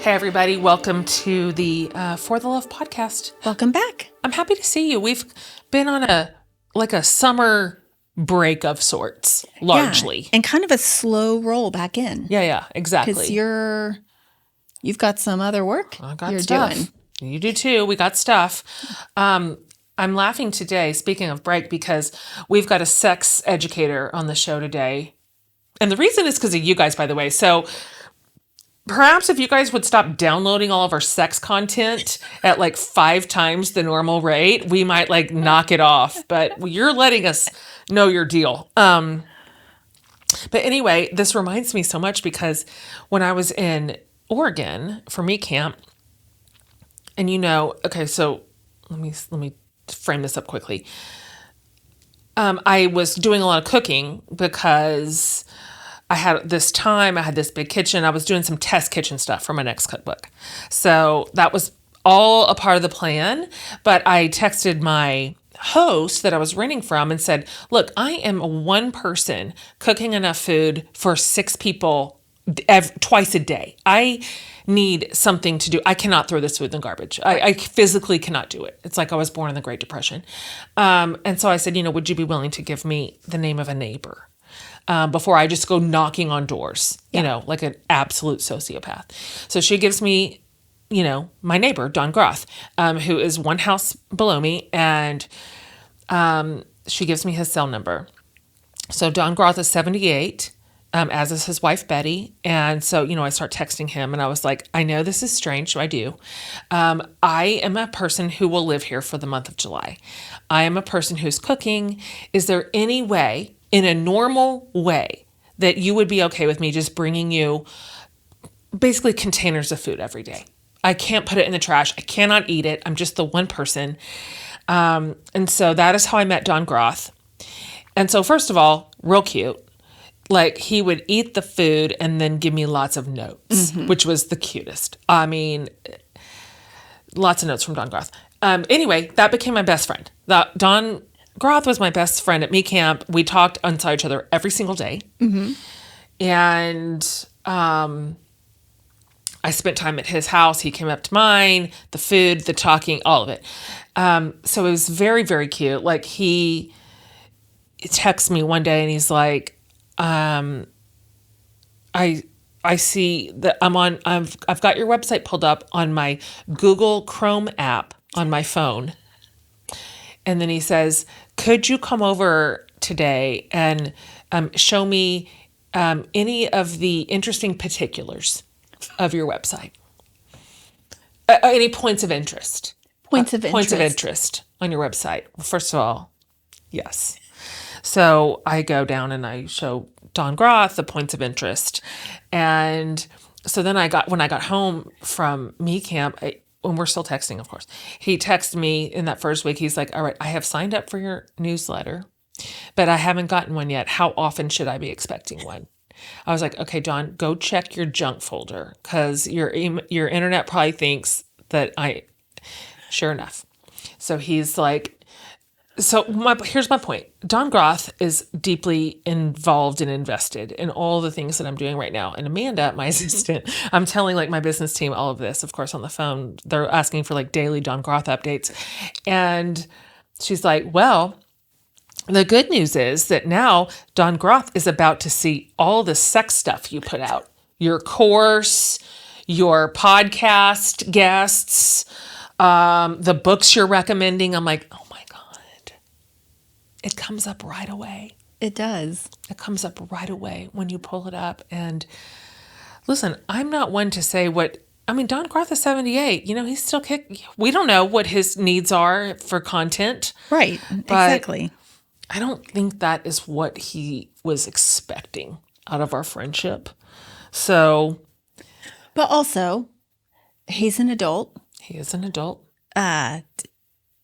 Hey, everybody. Welcome to the For the Love podcast. Welcome back. I'm happy to see you. We've been on a summer break of sorts, largely. Yeah, and kind of a slow roll back in. Yeah, exactly. Because you've got some other work I got you're stuff. doing. You do too. We got stuff. I'm laughing today, speaking of break, because we've got a sex educator on the show today. And the reason is because of you guys, by the way. So perhaps if you guys would stop downloading all of our sex content at like 5 times the normal rate, we might like knock it off. But you're letting us know your deal. But anyway, this reminds me so much because when I was in Oregon for meat camp, and okay, so let me frame this up quickly. I was doing a lot of cooking because I had this big kitchen. I was doing some test kitchen stuff for my next cookbook. So that was all a part of the plan. But I texted my host that I was renting from and said, look, I am one person cooking enough food for 6 people twice a day. I need something to do. I cannot throw this food in the garbage. I physically cannot do it. It's like I was born in the Great Depression. And so I said, would you be willing to give me the name of a neighbor? Before I just go knocking on doors, like an absolute sociopath. So she gives me, my neighbor, Don Groth, who is one house below me, and she gives me his cell number. So Don Groth is 78, as is his wife, Betty. And so, I start texting him, and I was like, I know this is strange, so I do. I am a person who will live here for the month of July. I am a person who's cooking. Is there any way, in a normal way, that you would be okay with me just bringing you basically containers of food every day? I can't put it in the trash. I cannot eat it. I'm just the one person. And so that is how I met Don Groth. And so first of all, real cute. Like, he would eat the food and then give me lots of notes, which was the cutest. I mean, lots of notes from Don Groth. Anyway, that became my best friend. Don Groth was my best friend at meat camp. We talked inside each other every single day. And I spent time at his house. He came up to mine, the food, the talking, all of it. So it was very, very cute. Like, he texts me one day and he's like, I see that I've got your website pulled up on my Google Chrome app on my phone. And then he says, could you come over today and show me any of the interesting particulars of your website? Any points of interest? Points of interest on your website. Well, first of all, yes. So I go down and I show Don Groth the points of interest. And so then when I got home from meat camp, when we're still texting, of course, he texted me in that first week. He's like, all right, I have signed up for your newsletter, but I haven't gotten one yet. How often should I be expecting one? I was like, okay, Don, go check your junk folder, because your internet probably thinks that sure enough. So he's like, here's my point. Don Groth is deeply involved and invested in all the things that I'm doing right now. And Amanda, my assistant, I'm telling like my business team all of this, of course, on the phone. They're asking for like daily Don Groth updates. And she's like, well, the good news is that now Don Groth is about to see all the sex stuff you put out. Your course, your podcast guests, the books you're recommending. I'm like, oh my God. It comes up right away. It does. It comes up right away when you pull it up. And listen, I'm not one to say Don Groth is 78. He's still we don't know what his needs are for content. Right. Exactly. I don't think that is what he was expecting out of our friendship. So. But also, he's an adult. He is an adult.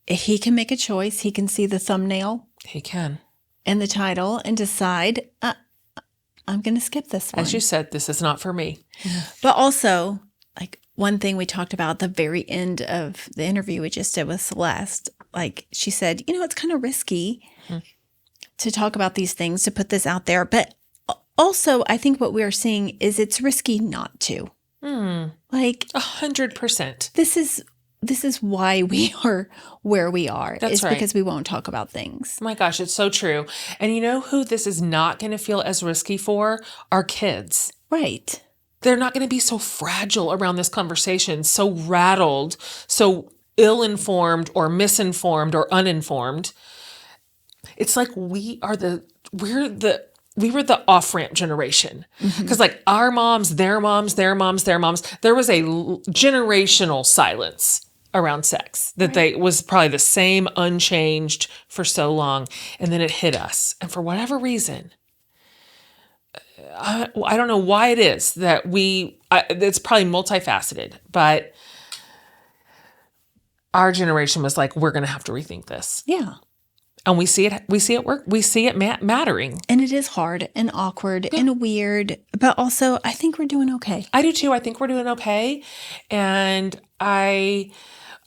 He can make a choice. He can see the thumbnail. He can. And the title and decide, I'm going to skip this one. As you said, this is not for me. But also, like, one thing we talked about at the very end of the interview we just did with Celeste, like, she said, it's kind of risky to talk about these things, to put this out there. But also, I think what we are seeing is it's risky not to. Like 100%. this is why we are where we are. That's is right. because we won't talk about things. My gosh, it's so true. And you know who this is not going to feel as risky for? Our kids. Right. They're not going to be so fragile around this conversation, so rattled, so ill-informed or misinformed or uninformed. It's like we were the off-ramp generation. Because like our moms, their moms, their moms, their moms, there was a generational silence around sex that was probably the same, unchanged for so long. And then it hit us. And for whatever reason, I don't know why it is that it's probably multifaceted, but our generation was like, we're going to have to rethink this. Yeah. And we see it work. We see it mattering. And it is hard and awkward and weird, but also I think we're doing okay. I do too. I think we're doing okay. And I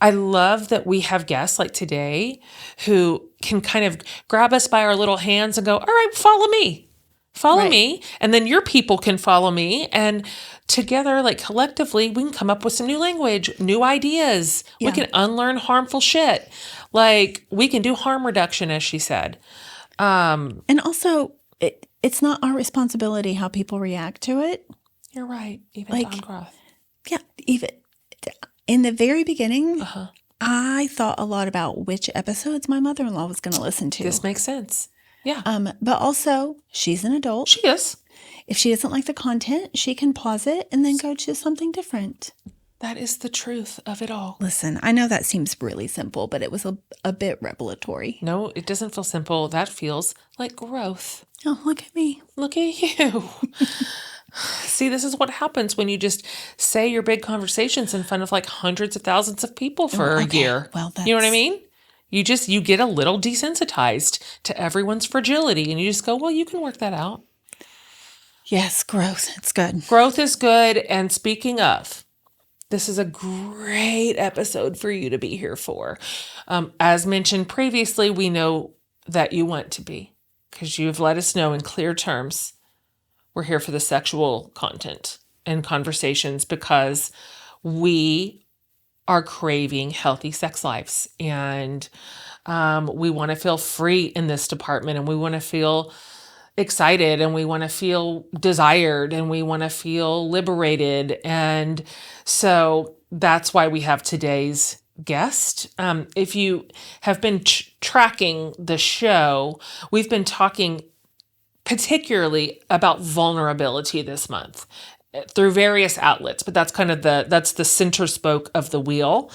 love that we have guests like today who can kind of grab us by our little hands and go, all right, follow me. Follow me. And then your people can follow me. And together, like collectively, we can come up with some new language, new ideas. Yeah. We can unlearn harmful shit. Like we can do harm reduction, as she said. And also, it's not our responsibility how people react to it. You're right. Even Don Groth. Yeah. Even in the very beginning, I thought a lot about which episodes my mother-in-law was going to listen to. This makes sense. Yeah. But also, she's an adult. She is. If she doesn't like the content, she can pause it and then go to something different. That is the truth of it all. Listen, I know that seems really simple, but it was a bit revelatory. No, it doesn't feel simple. That feels like growth. Oh, look at me. Look at you. See, this is what happens when you just say your big conversations in front of like hundreds of thousands of people for a year. Well, you know what I mean? You get a little desensitized to everyone's fragility and you just go, well, you can work that out. Yes, growth. It's good. Growth is good. And speaking of, this is a great episode for you to be here for. As mentioned previously, we know that you want to be because you have let us know in clear terms. We're here for the sexual content and conversations because we are craving healthy sex lives. And we want to feel free in this department and we want to feel excited and we want to feel desired and we want to feel liberated. And so that's why we have today's guest. If you have been tracking the show, we've been talking particularly about vulnerability this month through various outlets, but that's kind of that's the center spoke of the wheel.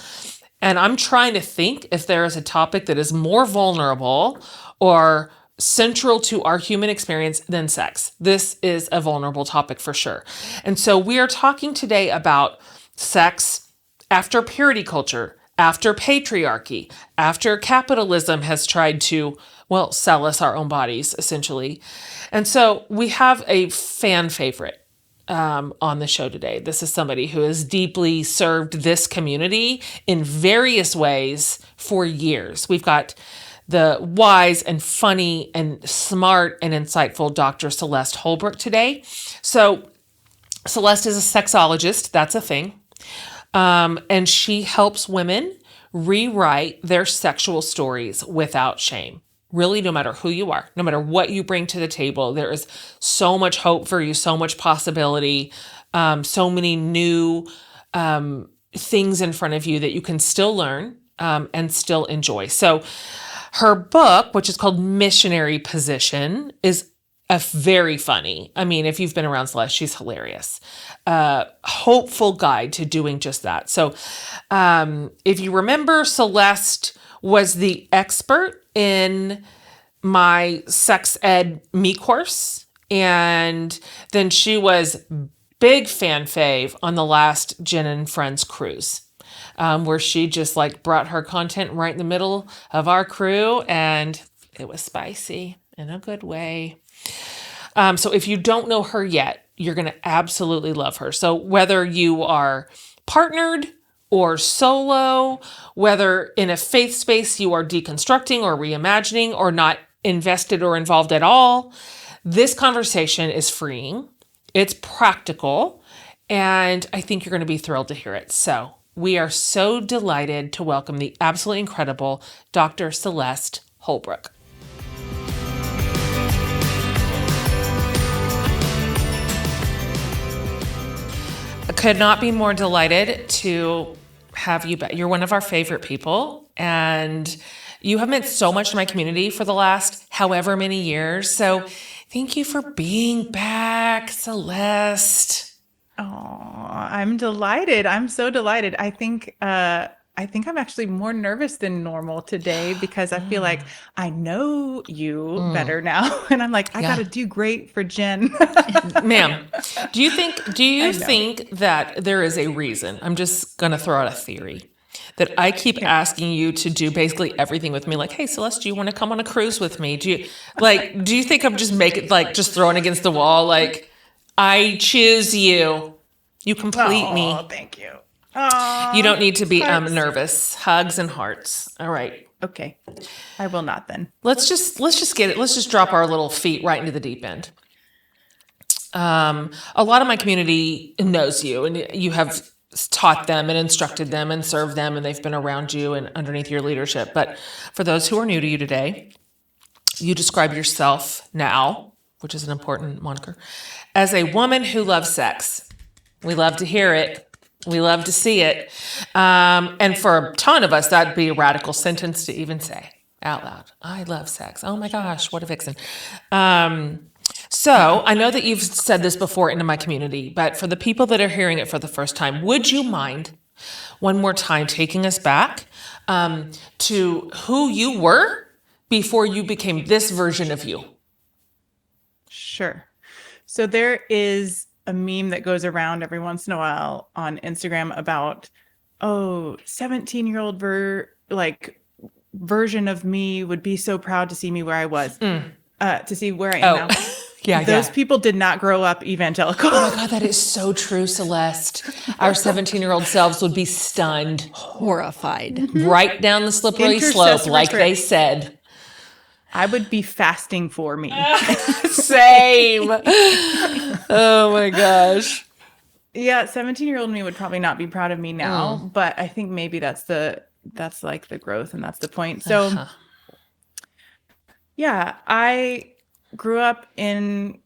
And I'm trying to think if there is a topic that is more vulnerable or central to our human experience than sex. This is a vulnerable topic for sure. And so we are talking today about sex after purity culture, after patriarchy, after capitalism has tried to, well, sell us our own bodies, essentially. And so we have a fan favorite on the show today. This is somebody who has deeply served this community in various ways for years. We've got the wise and funny and smart and insightful Dr. Celeste Holbrook today. So Celeste is a sexologist. That's a thing. And she helps women rewrite their sexual stories without shame. Really, no matter who you are, no matter what you bring to the table, there is so much hope for you, so much possibility, so many new things in front of you that you can still learn and still enjoy. So her book, which is called Missionary Position, is a very funny. I mean, if you've been around Celeste, she's hilarious. Hopeful guide to doing just that. So if you remember, Celeste was the expert in my sex ed me course. And then she was big fan fave on the last Jen and Friends cruise, where she just like brought her content right in the middle of our crew. And it was spicy in a good way. So if you don't know her yet, you're going to absolutely love her. So whether you are partnered or solo, whether in a faith space you are deconstructing or reimagining or not invested or involved at all, this conversation is freeing. It's practical And I think you're going to be thrilled to hear it. So we are so delighted to welcome the absolutely incredible Dr. Celeste Holbrook. I could not be more delighted to have you back. You're one of our favorite people, and you have meant so much to my community for the last however many years. So thank you for being back, Celeste. Oh, I'm delighted. I'm so delighted. I think I'm actually more nervous than normal today because I feel like I know you better now. And I'm like, I got to do great for Jen. Ma'am, do you think that there is a reason? I'm just going to throw out a theory that I keep asking you to do basically everything with me. Like, hey, Celeste, do you want to come on a cruise with me? Do you think I'm just throwing against the wall? Like, I choose you. You complete me. Oh, thank you. Oh, You don't need to be hearts. nervous. Hugs and hearts. All right. Okay. I will not then. Let's just get it. Let's just drop our little feet right into the deep end. A lot of my community knows you, and you have taught them and instructed them and served them, and they've been around you and underneath your leadership. But for those who are new to you today, you describe yourself now, which is an important moniker, as a woman who loves sex. We love to hear it. We love to see it. And for a ton of us, that'd be a radical sentence to even say out loud. I love sex. Oh my gosh, what a vixen. So I know that you've said this before into my community, but for the people that are hearing it for the first time, would you mind one more time taking us back to who you were before you became this version of you? Sure. So there is a meme that goes around every once in a while on Instagram about, 17-year-old version of me would be so proud to see me where I was, to see where I am now. Yeah, Those people did not grow up evangelical. Oh my God, that is so true, Celeste. Our 17-year-old selves would be stunned. Horrified. Right down the slippery slope, like they said. I would be fasting for me. Same. Oh my gosh. Yeah, 17-year-old me would probably not be proud of me now, but I think maybe that's like the growth, and that's the point. So yeah, I grew up in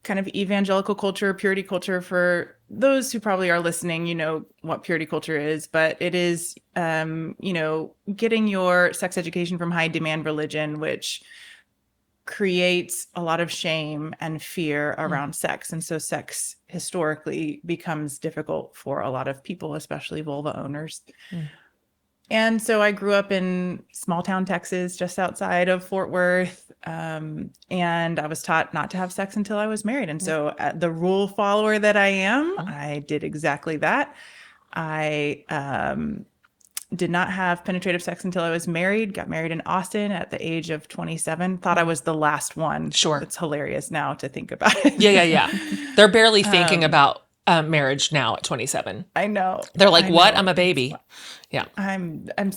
kind of evangelical culture, purity culture. For those who probably are listening, you know what purity culture is, but it is, getting your sex education from high demand religion, which creates a lot of shame and fear around sex. And so sex historically becomes difficult for a lot of people, especially vulva owners. And so I grew up in small town Texas, just outside of Fort Worth. And I was taught not to have sex until I was married. And so the rule follower that I am, I did exactly that. I did not have penetrative sex until I was married, got married in Austin at the age of 27. Thought I was the last one. Sure. It's hilarious now to think about it. Yeah. They're barely thinking about marriage now at 27. I know. They're like, what? know. I'm a baby. Yeah.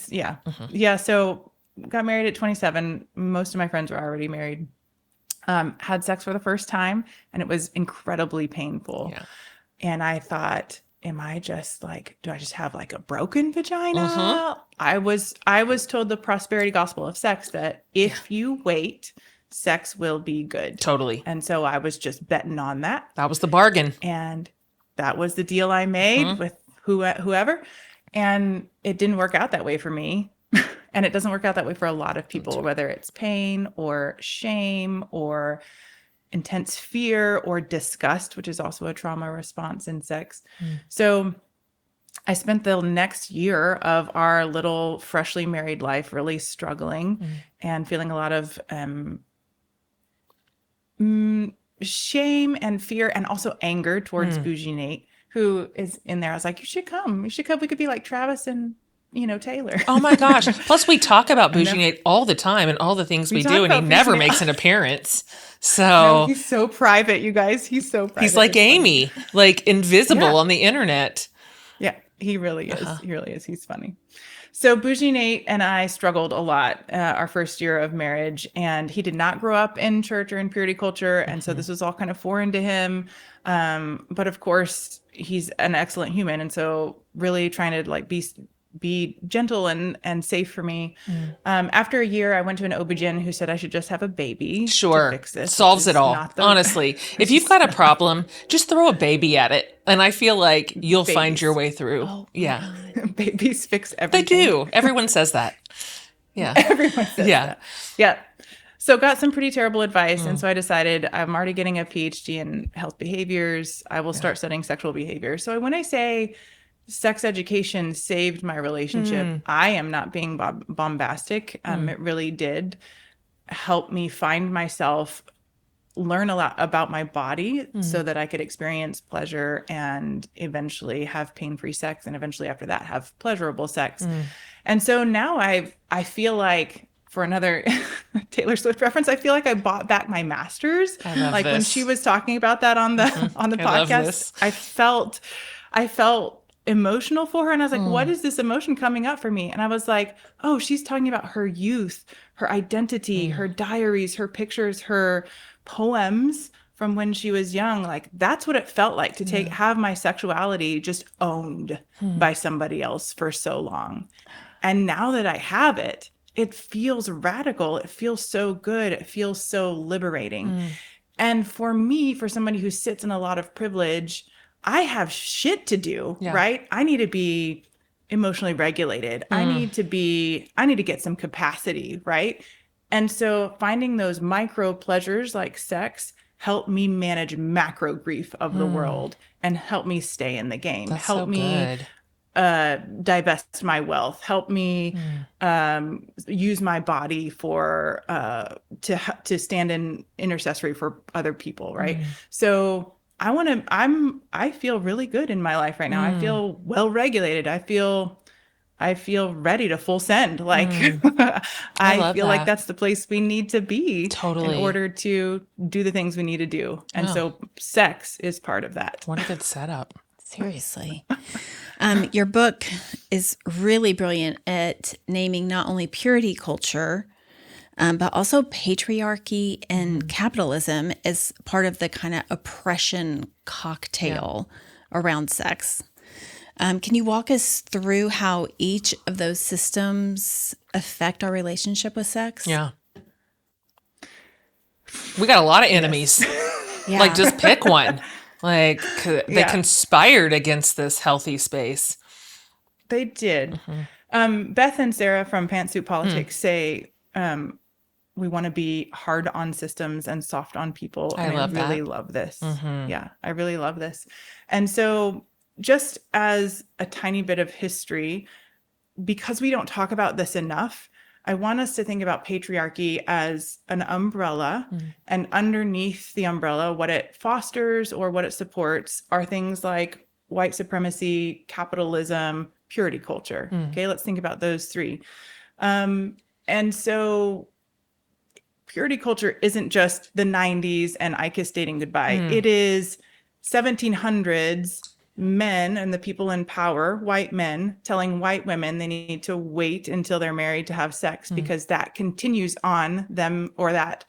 Yeah. Yeah. So got married at 27. Most of my friends were already married. Had sex for the first time, and it was incredibly painful. Yeah. And I thought, do I just have like a broken vagina? I was told the prosperity gospel of sex, that if you wait, sex will be good. Totally. And so I was just betting on that. That was the bargain. And that was the deal I made with whoever. And it didn't work out that way for me. And it doesn't work out that way for a lot of people, whether it's pain or shame or intense fear or disgust, which is also a trauma response in sex. So I spent the next year of our little freshly married life really struggling and feeling a lot of shame and fear, and also anger towards Bougie Nate, who is in there. I was like, you should come. We could be like Travis and Taylor. Oh my gosh. Plus we talk about Bougie Nate all the time and all the things we do, and he never makes an appearance. So No, he's so private, you guys. He's so private. he's like Amy, like invisible on the internet. Yeah, he really is. He really is. He's funny. So Bougie Nate and I struggled a lot our first year of marriage, and he did not grow up in church or in purity culture, and so this was all kind of foreign to him. But of course, he's an excellent human, and so really trying to like be gentle and safe for me. After a year, I went to an OB-GYN who said I should just have a baby to Sure. fix this. Solves it all. Honestly, if you've got a problem, just throw a baby at it. And I feel like you'll find your way through. Oh, yeah. Babies fix They everything. do. Everyone says that. Yeah. Everyone says Yeah. that. Yeah. So got some pretty terrible advice. And so I decided I'm already getting a PhD in health behaviors. I will start studying sexual behavior. So when I say sex education saved my relationship, I am not being bombastic. It really did help me find myself, learn a lot about my body so that I could experience pleasure and eventually have pain-free sex, and eventually after that have pleasurable sex. And so now I feel like, for another Taylor Swift reference, I feel like I bought back my master's. I love like this. when she was talking about that on the on the I love podcast, this. I felt emotional for her, and I was like, what is this emotion coming up for me? And I was like, oh, she's talking about her youth, her identity, her diaries, her pictures, her poems from when she was young. Like that's what it felt like to have my sexuality just owned by somebody else for so long. And now that I have it, it feels radical. It feels so good. It feels so liberating. And for me, for somebody who sits in a lot of privilege, I have shit to do, right? I need to be emotionally regulated. I need to get some capacity, right? And so finding those micro pleasures like sex help me manage macro grief of the world and help me stay in the game. That's help so me good. divest my wealth, help me use my body for to stand in intercessory for other people, right? So I feel really good in my life right now. I feel well regulated. I feel ready to full send. Like I feel like that's the place we need to be Totally. in order to do the things we need to do. And so sex is part of that. What a good setup. Seriously. Your book is really brilliant at naming not only purity culture, but also patriarchy and capitalism as part of the kind of oppression cocktail around sex. Can you walk us through how each of those systems affect our relationship with sex? Yeah. We got a lot of enemies. Like, just pick one. Like, they conspired against this healthy space. They did. Beth and Sarah from Pantsuit Politics say we want to be hard on systems and soft on people. And I really love this. Yeah, I really love this. And so just as a tiny bit of history, because we don't talk about this enough, I want us to think about patriarchy as an umbrella, and underneath the umbrella, what it fosters or what it supports are things like white supremacy, capitalism, purity culture. Okay, let's think about those three. And so purity culture isn't just the 90s and I Kiss Dating Goodbye. It is 1700s men and the people in power, white men, telling white women they need to wait until they're married to have sex because that continues on them, or that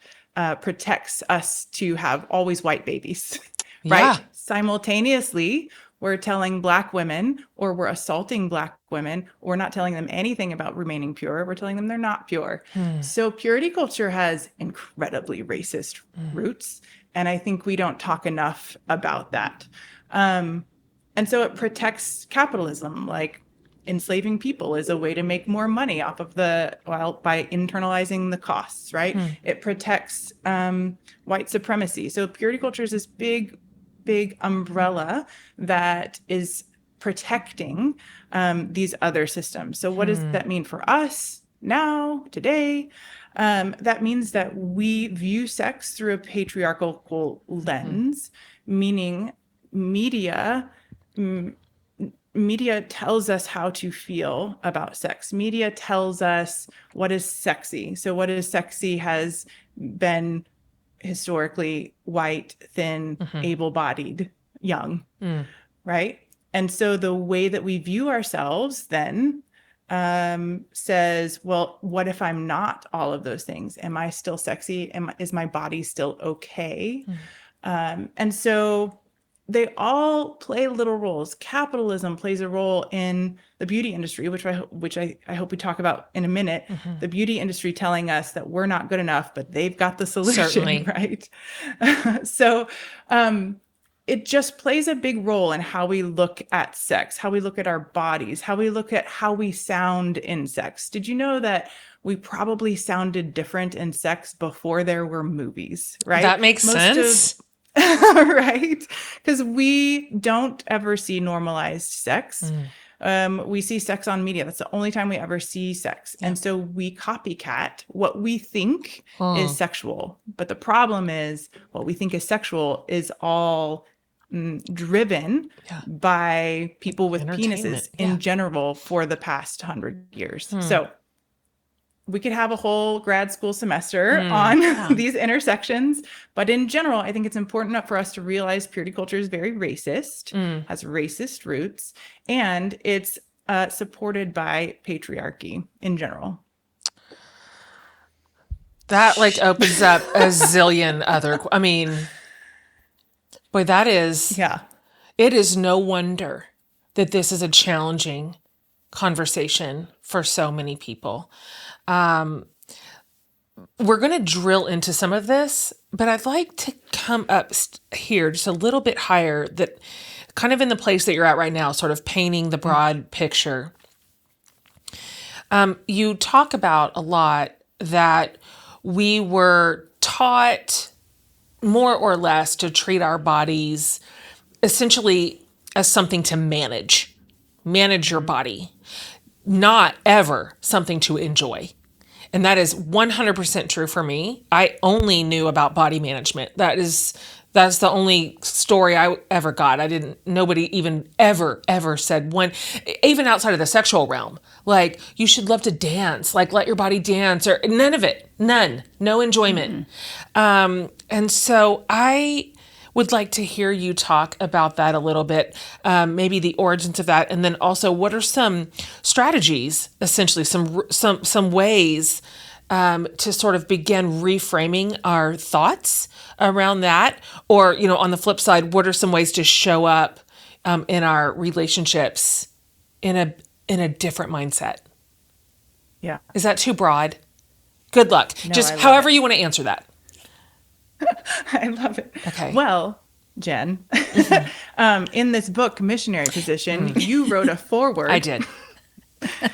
protects us to have always white babies, right? Simultaneously, we're telling Black women, or we're assaulting Black women. We're not telling them anything about remaining pure. We're telling them they're not pure. So purity culture has incredibly racist roots. And I think we don't talk enough about that. And so it protects capitalism, like enslaving people is a way to make more money off of by internalizing the costs, right? It protects white supremacy. So purity culture is this big umbrella that is protecting these other systems. So what does that mean for us now, today? That means that we view sex through a patriarchal lens, meaning media tells us how to feel about sex. Media tells us what is sexy. So what is sexy has been historically white, thin, able-bodied, young, right? And so the way that we view ourselves then says, well, what if I'm not all of those things? Am I still sexy? Is my body still okay? And so they all play little roles. Capitalism plays a role in the beauty industry, which I hope we talk about in a minute. The beauty industry telling us that we're not good enough, but they've got the solution, Certainly. right? So it just plays a big role in how we look at sex, how we look at our bodies, how we look at how we sound in sex. Did you know that we probably sounded different in sex before there were movies, right? That makes sense. Right? Because we don't ever see normalized sex. We see sex on media. That's the only time we ever see sex. And so we copycat what we think is sexual. But the problem is what we think is sexual is all driven by people with penises in general for the past 100 years. So we could have a whole grad school semester on these intersections. But in general, I think it's important for us to realize purity culture is very racist, has racist roots, and it's supported by patriarchy in general. That like opens up a zillion other, I mean, boy, that is, it is no wonder that this is a challenging conversation for so many people. We're going to drill into some of this, but I'd like to come up here just a little bit higher, that kind of in the place that you're at right now, sort of painting the broad picture. You talk about a lot that we were taught more or less to treat our bodies essentially as something to manage your body, not ever something to enjoy. And that is 100% true for me. I only knew about body management. That's the only story I ever got. Nobody even ever said one, even outside of the sexual realm, like you should love to dance, like let your body dance, or none of it, no enjoyment. And so I would like to hear you talk about that a little bit, maybe the origins of that, and then also what are some strategies, essentially some ways to sort of begin reframing our thoughts around that, or on the flip side, what are some ways to show up in our relationships in a different mindset? Yeah, is that too broad? Good luck. No, just however you want to answer that. I love it. Okay. Well, Jen, in this book, Missionary Position, you wrote a foreword. I did.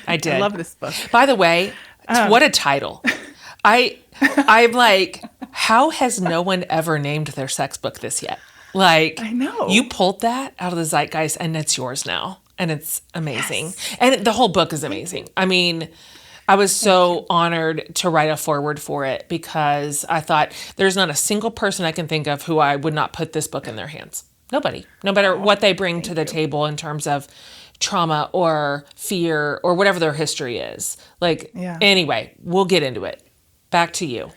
I love this book. By the way, what a title. I'm like, how has no one ever named their sex book this yet? Like, I know. You pulled that out of the zeitgeist and it's yours now. And it's amazing. Yes. And the whole book is amazing. I mean, I was so honored to write a foreword for it because I thought there's not a single person I can think of who I would not put this book in their hands. Nobody, no matter what they bring to the table in terms of trauma or fear or whatever their history is. Anyway, we'll get into it. Back to you.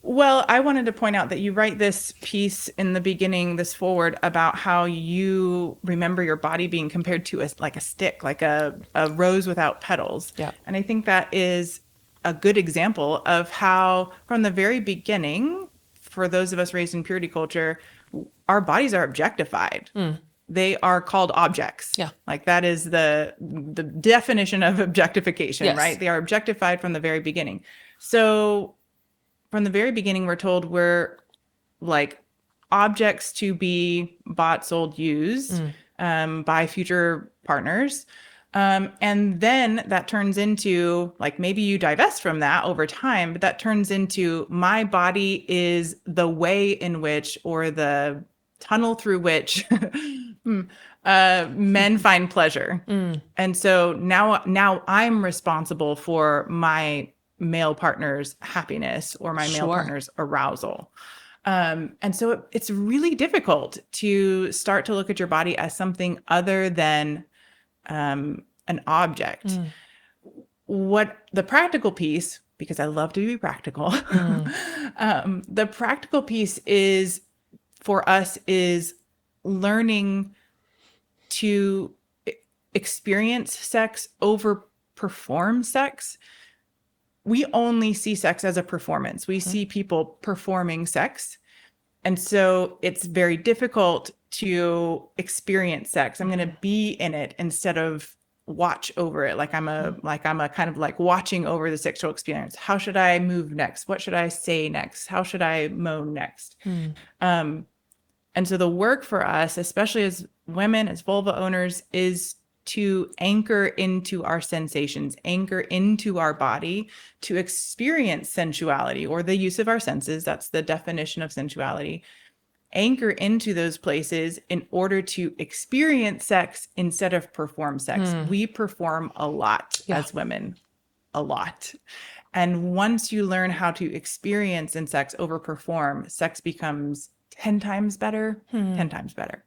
Well, I wanted to point out that you write this piece in the beginning, this forward, about how you remember your body being compared to a stick, like a rose without petals. Yeah. And I think that is a good example of how, from the very beginning, for those of us raised in purity culture, our bodies are objectified. They are called objects. Yeah. Like that is the definition of objectification, yes. right? They are objectified from the very beginning. So from the very beginning, we're told we're like objects to be bought, sold, used by future partners. And then that turns into, like, maybe you divest from that over time, but that turns into my body is the way in which, or the tunnel through which men find pleasure. And so now I'm responsible for my male partner's happiness or my male partner's arousal. And so it's really difficult to start to look at your body as something other than an object. What the practical piece, because I love to be practical, the practical piece is for us is learning to experience sex over perform sex, we only see sex as a performance. We see people performing sex. And so it's very difficult to experience sex. I'm going to be in it instead of watch over it. Like I'm a kind of like watching over the sexual experience. How should I move next? What should I say next? How should I moan next? And so the work for us, especially as women, as vulva owners, is to anchor into our sensations, anchor into our body to experience sensuality or the use of our senses. That's the definition of sensuality. Anchor into those places in order to experience sex instead of perform sex. We perform a lot as women, a lot. And once you learn how to experience in sex over perform, sex becomes 10 times better, 10 times better.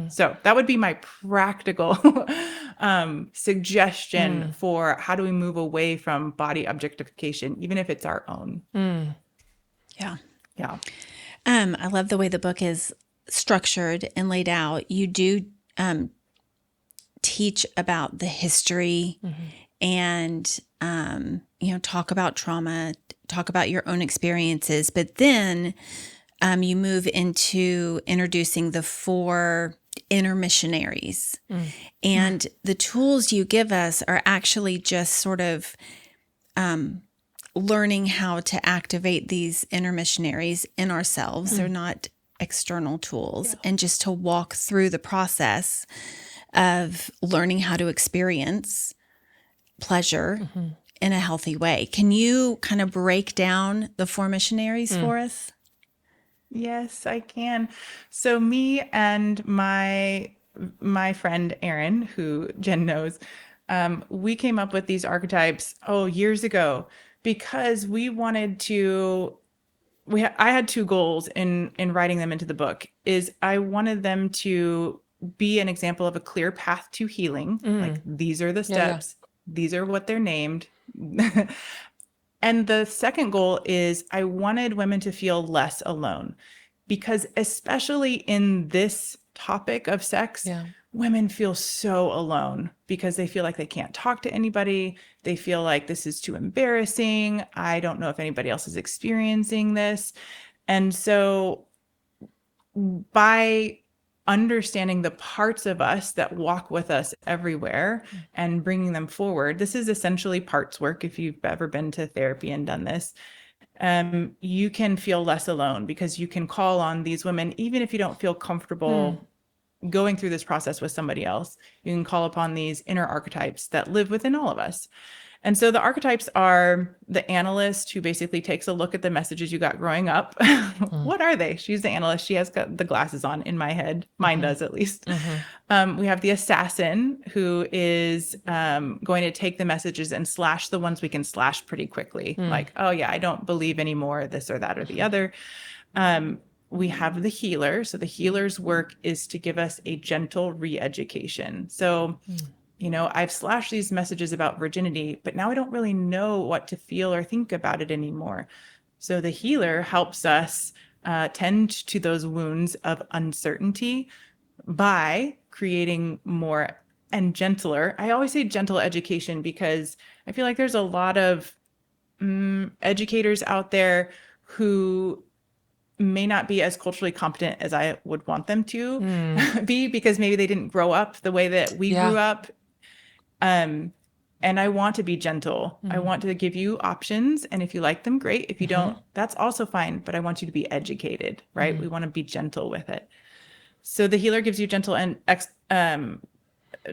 So that would be my practical suggestion for how do we move away from body objectification, even if it's our own. Yeah. Yeah. I love the way the book is structured and laid out. You do teach about the history and, talk about trauma, talk about your own experiences, but then you move into introducing the 4 inner missionaries. And the tools you give us are actually just sort of learning how to activate these inner missionaries in ourselves. They're not external tools. And just to walk through the process of learning how to experience pleasure in a healthy way. Can you kind of break down the 4 missionaries for us? Yes, I can. So me and my friend Erin, who Jen knows, we came up with these archetypes years ago because we wanted to. I had 2 goals in writing them into the book. Is I wanted them to be an example of a clear path to healing. Like these are the steps. These are what they're named. And the second goal is I wanted women to feel less alone, because especially in this topic of sex, women feel so alone because they feel like they can't talk to anybody. They feel like this is too embarrassing. I don't know if anybody else is experiencing this. And so by understanding the parts of us that walk with us everywhere and bringing them forward. This is essentially parts work. If you've ever been to therapy and done this, you can feel less alone because you can call on these women, even if you don't feel comfortable going through this process with somebody else. You can call upon these inner archetypes that live within all of us. And so the archetypes are the analyst, who basically takes a look at the messages you got growing up. What are they? She's the analyst. She has got the glasses on in my head. Mine does, at least. We have the assassin, who is going to take the messages and slash the ones we can slash pretty quickly. Like, oh yeah, I don't believe anymore, this or that or the other. We have the healer. So the healer's work is to give us a gentle re-education. So I've slashed these messages about virginity, but now I don't really know what to feel or think about it anymore. So the healer helps us tend to those wounds of uncertainty by creating more and gentler. I always say gentle education because I feel like there's a lot of educators out there who may not be as culturally competent as I would want them to be, because maybe they didn't grow up the way that we grew up. And I want to be gentle. I want to give you options. And if you like them, great. If you don't, that's also fine. But I want you to be educated, right? We want to be gentle with it. So the healer gives you gentle and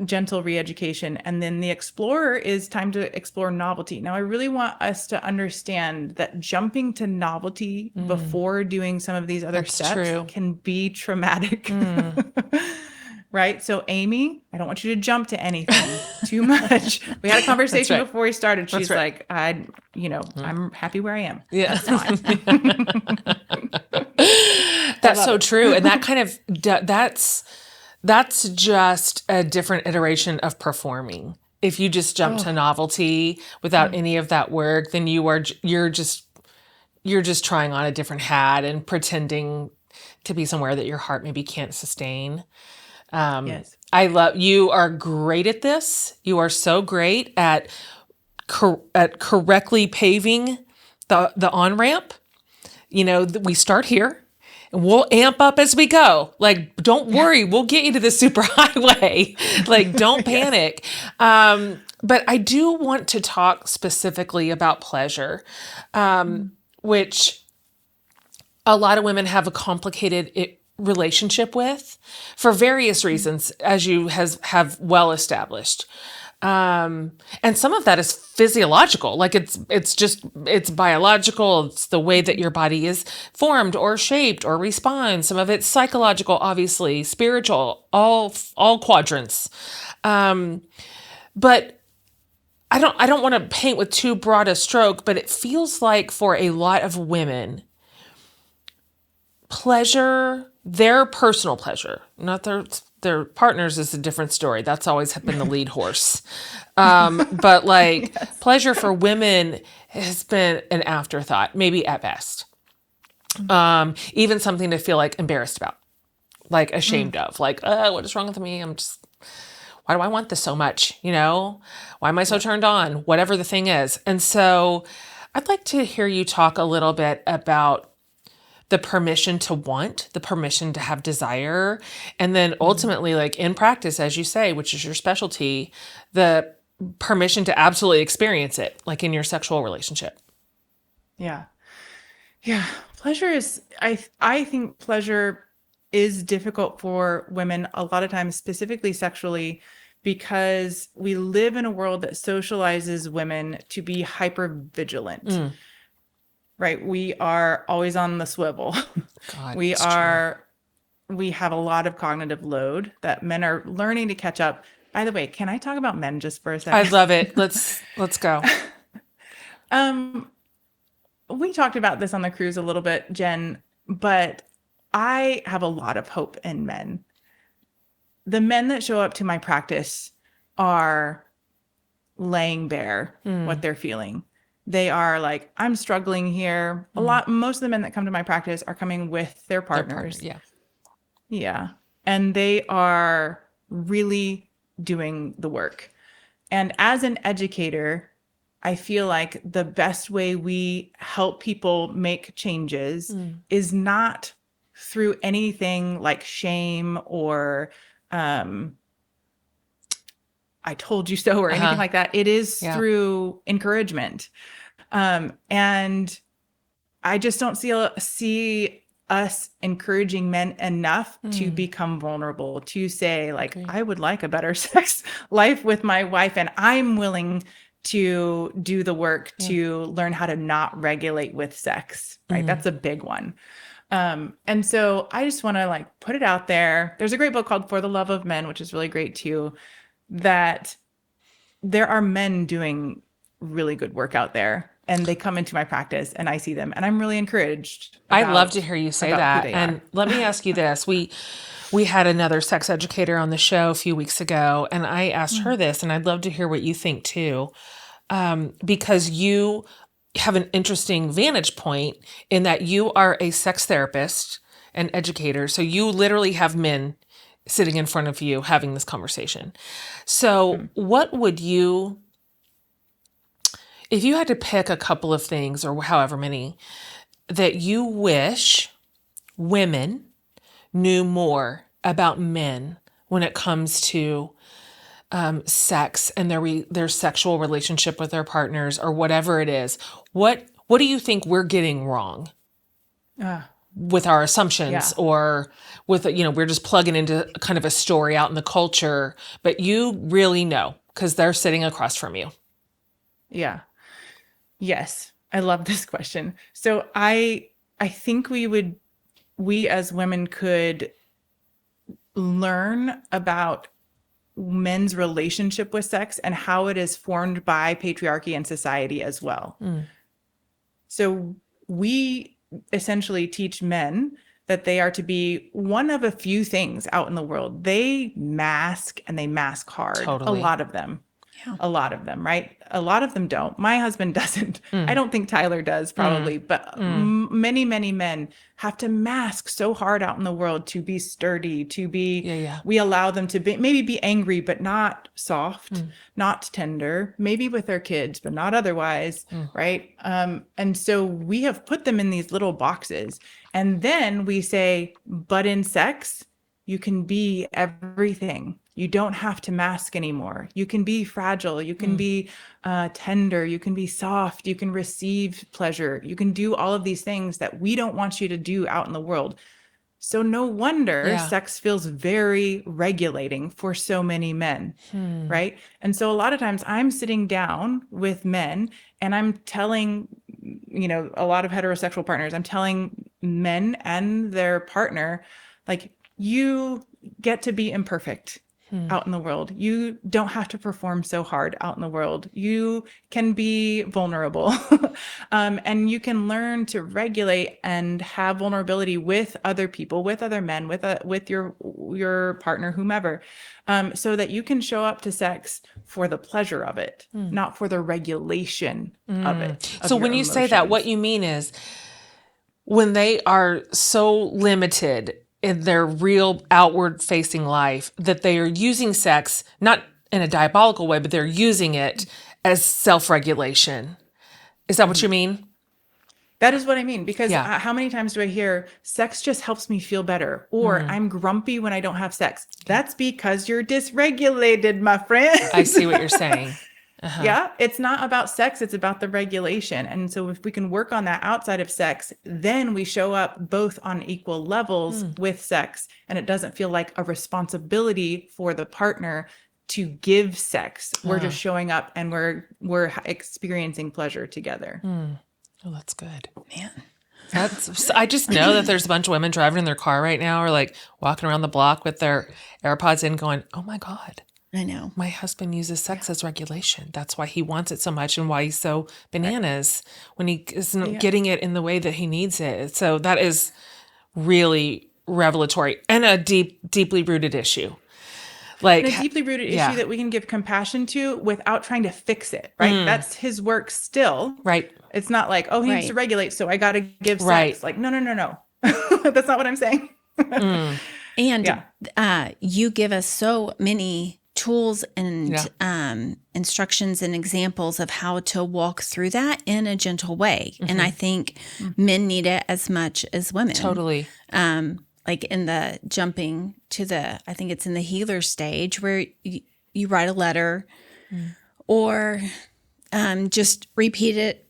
gentle re-education. And then the explorer is time to explore novelty. Now, I really want us to understand that jumping to novelty before doing some of these other steps can be traumatic. Right? So Amy, I don't want you to jump to anything too much. We had a conversation before we started. She's like, I'm happy where I am. Yeah. That's fine. That's so true. And that kind of, that's just a different iteration of performing. If you just jump to novelty without any of that work, then you're just trying on a different hat and pretending to be somewhere that your heart maybe can't sustain. Yes. I love, you are great at this. You are so great at correctly paving the on-ramp. We start here and we'll amp up as we go. Like, don't worry, we'll get you to the super highway. Like, don't panic. But I do want to talk specifically about pleasure, which a lot of women have a complicated relationship with for various reasons, as you have well established. And some of that is physiological, like it's biological. It's the way that your body is formed or shaped or responds. Some of it's psychological, obviously, spiritual, all quadrants. But I don't want to paint with too broad a stroke, but it feels like for a lot of women, pleasure, their personal pleasure, not their partners, is a different story. That's always been the lead horse. But like pleasure for women has been an afterthought, maybe at best. Even something to feel like embarrassed about, like ashamed of, like, what is wrong with me? Why do I want this so much? Why am I so turned on? Whatever the thing is. And so I'd like to hear you talk a little bit about the permission to want, the permission to have desire, and then ultimately, like in practice, as you say, which is your specialty, the permission to absolutely experience it, like in your sexual relationship. Yeah. Yeah. Pleasure is, I think pleasure is difficult for women a lot of times, specifically sexually, because we live in a world that socializes women to be hyper vigilant. Right? We are always on the swivel. God, We it's are, we have a lot of cognitive load that men are learning to catch up. By the way, can I talk about men just for a second? I love it. Let's go. We talked about this on the cruise a little bit, Jen, but I have a lot of hope in men. The men that show up to my practice are laying bare what they're feeling. They are like, I'm struggling here. Most of the men that come to my practice are coming with their partners. Yeah. Yeah. And they are really doing the work. And as an educator, I feel like the best way we help people make changes is not through anything like shame or I told you so or anything like that. It is through encouragement. And I just don't see us encouraging men enough to become vulnerable, to say like, I would like a better sex life with my wife, and I'm willing to do the work to learn how to not regulate with sex, right? That's a big one. And so I just want to like put it out there. There's a great book called For the Love of Men, which is really great too, that there are men doing really good work out there, and they come into my practice and I see them and I'm really encouraged. I love to hear you say that. And let me ask you this. We had another sex educator on the show a few weeks ago, and I asked her this, and I'd love to hear what you think too. Because you have an interesting vantage point in that you are a sex therapist and educator. So you literally have men sitting in front of you having this conversation. So what would you, if you had to pick a couple of things or however many that you wish women knew more about men when it comes to sex and their sexual relationship with their partners or whatever it is, what do you think we're getting wrong with our assumptions or with, we're just plugging into kind of a story out in the culture, but you really know because they're sitting across from you. Yeah. Yes. I love this question. So I think we as women could learn about men's relationship with sex and how it is formed by patriarchy and society as well. So we essentially teach men that they are to be one of a few things out in the world. They mask and they mask hard, Totally. a lot of them. Yeah. A lot of them, right? A lot of them don't. My husband doesn't. I don't think Tyler does probably, but many, many men have to mask so hard out in the world to be sturdy, to be, we allow them to be, maybe be angry, but not soft, not tender, maybe with their kids, but not otherwise, right? And so we have put them in these little boxes. And then we say, but in sex, you can be everything. You don't have to mask anymore. You can be fragile. You can be tender. You can be soft. You can receive pleasure. You can do all of these things that we don't want you to do out in the world. So no wonder sex feels very regulating for so many men, right? And so a lot of times I'm sitting down with men and I'm telling, a lot of heterosexual partners, I'm telling men and their partner, like, you get to be imperfect out in the world. You don't have to perform so hard out in the world. You can be vulnerable and you can learn to regulate and have vulnerability with other people, with other men, with your partner, whomever, so that you can show up to sex for the pleasure of it, not for the regulation of it. So when you say that, what you mean is when they are so limited in their real outward facing life that they are using sex, not in a diabolical way, but they're using it as self-regulation. Is that what you mean? That is what I mean, because how many times do I hear sex just helps me feel better, or I'm grumpy when I don't have sex? That's because you're dysregulated, my friend. I see what you're saying. Yeah, it's not about sex, it's about the regulation. And so if we can work on that outside of sex, then we show up both on equal levels with sex, and it doesn't feel like a responsibility for the partner to give sex. We're just showing up and we're experiencing pleasure together. Oh, that's good. Man. I just know that there's a bunch of women driving in their car right now or like walking around the block with their AirPods in going, oh my God. I know. My husband uses sex as regulation. That's why he wants it so much and why he's so bananas when he isn't getting it in the way that he needs it. So that is really revelatory and a deeply rooted issue. Like and a deeply rooted issue that we can give compassion to without trying to fix it, right? That's his work still. Right. It's not like, oh, he needs to regulate, so I got to give sex. Like, no. That's not what I'm saying. And you give us so many tools and instructions and examples of how to walk through that in a gentle way. And I think men need it as much as women. Totally. Like in the jumping to I think it's in the healer stage where you write a letter or just repeat it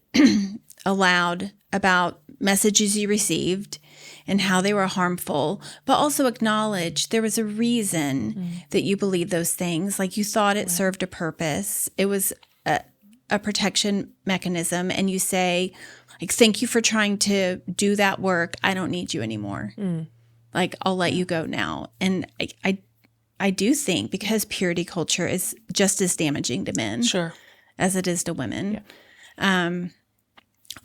aloud about messages you received and how they were harmful, but also acknowledge there was a reason that you believed those things. Like you thought it served a purpose. It was a protection mechanism. And you say, like, thank you for trying to do that work. I don't need you anymore. Like, I'll let you go now. And I do think because purity culture is just as damaging to men as it is to women.